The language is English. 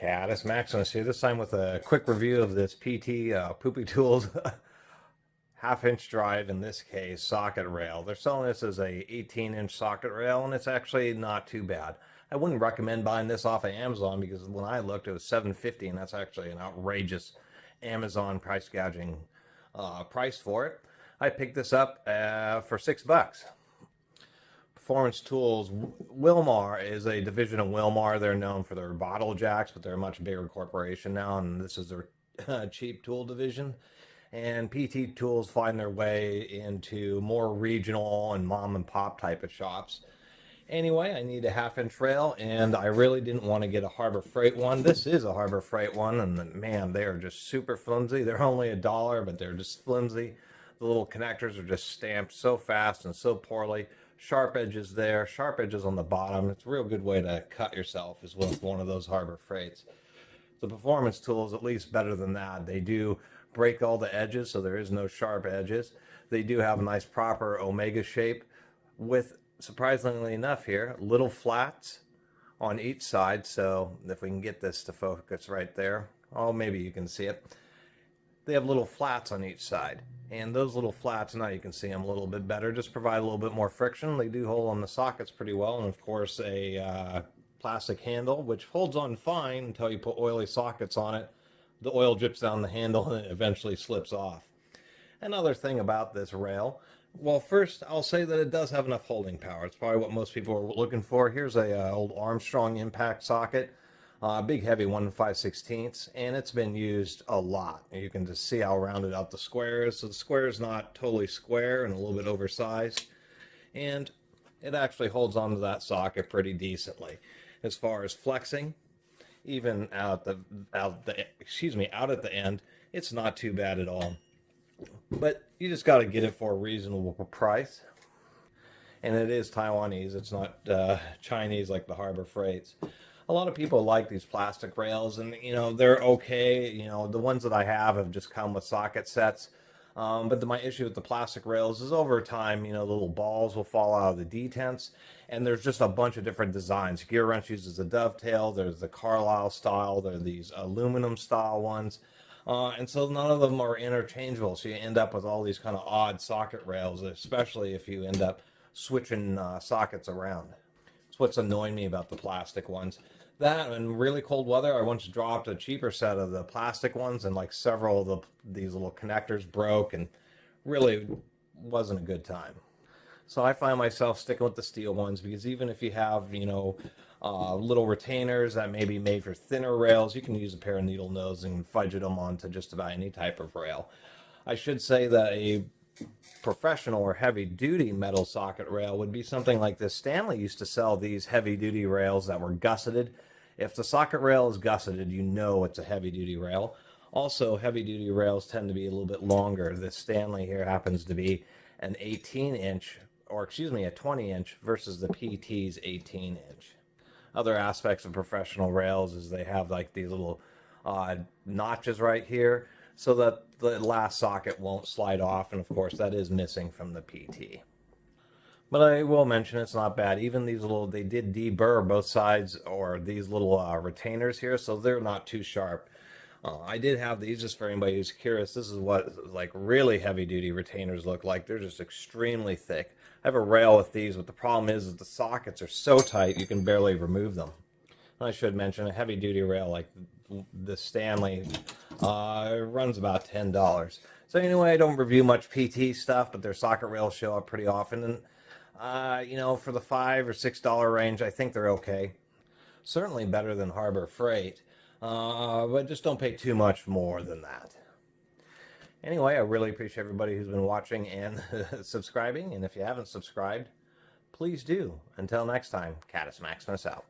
Catus, Maximus here, this time with a quick review of this PT Tools half-inch drive, in this case, socket rail. They're selling this as a 18-inch socket rail, and it's actually not too bad. I wouldn't recommend buying this off of Amazon because when I looked, it was $7.50, and that's actually an outrageous Amazon price gouging price for it. I picked this up for $6. Performance Tools, Wilmar is a division of Wilmar. They're known for their bottle jacks, but they're a much bigger corporation now, and this is their cheap tool division. And PT Tools find their way into more regional and mom and pop type of shops. Anyway, I need a half-inch rail, and I really didn't want to get a Harbor Freight one. This is a Harbor Freight one, and man, they are just super flimsy. They're only $1, but they're just flimsy. The little connectors are just stamped so fast and so poorly. Sharp edges there, sharp edges on the bottom. It's a real good way to cut yourself is with one of those Harbor Freights. The Performance Tool is at least better than that. They do break all the edges, so there is no sharp edges. They do have a nice proper omega shape with, surprisingly enough here, little flats on each side. So if we can get this to focus right there, oh, maybe you can see it. They have little flats on each side, and those little flats, now you can see them a little bit better, just provide a little bit more friction. They do hold on the sockets pretty well, and of course a plastic handle which holds on fine until you put oily sockets on it. The oil drips down the handle and it eventually slips off. Another thing about this rail, well, first I'll say that it does have enough holding power. It's probably what most people are looking for. Here's a old Armstrong impact socket. Big heavy 1 5/16, and it's been used a lot. You can just see how rounded out the square is. So the square is not totally square and a little bit oversized, and it actually holds onto that socket pretty decently. As far as flexing, even out at the end, it's not too bad at all. But you just got to get it for a reasonable price, and it is Taiwanese. It's not Chinese like the Harbor Freights. A lot of people like these plastic rails, and they're okay. The ones that I have just come with socket sets. But my issue with the plastic rails is over time, the little balls will fall out of the detents, and there's just a bunch of different designs. Gear Wrench uses a dovetail. There's the Carlisle style. There are these aluminum style ones. And so none of them are interchangeable. So you end up with all these kind of odd socket rails, especially if you end up switching sockets around. It's what's annoying me about the plastic ones. That, in really cold weather, I once dropped a cheaper set of the plastic ones, and like several of these little connectors broke, and really wasn't a good time. So I find myself sticking with the steel ones, because even if you have, little retainers that may be made for thinner rails, you can use a pair of needle nose and fudge them onto just about any type of rail. I should say that a professional or heavy-duty metal socket rail would be something like this. Stanley used to sell these heavy-duty rails that were gusseted. If the socket rail is gusseted, you know it's a heavy-duty rail. Also, heavy-duty rails tend to be a little bit longer. This Stanley here happens to be an 18-inch, or excuse me, a 20-inch versus the PT's 18-inch. Other aspects of professional rails is they have like these little notches right here, so that the last socket won't slide off, and of course that is missing from the PT. But I will mention it's not bad. Even these little, they did deburr both sides, or these little retainers here, so they're not too sharp. I did have these, just for anybody who's curious. This is what like really heavy duty retainers look like. They're just extremely thick. I have a rail with these, but the problem is that the sockets are so tight you can barely remove them. And I should mention a heavy duty rail like the Stanley runs about $10. So anyway, I don't review much PT stuff, but their socket rails show up pretty often, and for the $5 or $6 range, I think they're okay. Certainly better than Harbor Freight, but just don't pay too much more than that. Anyway, I really appreciate everybody who's been watching and subscribing, and if you haven't subscribed, please do. Until next time, Catus Maximus out.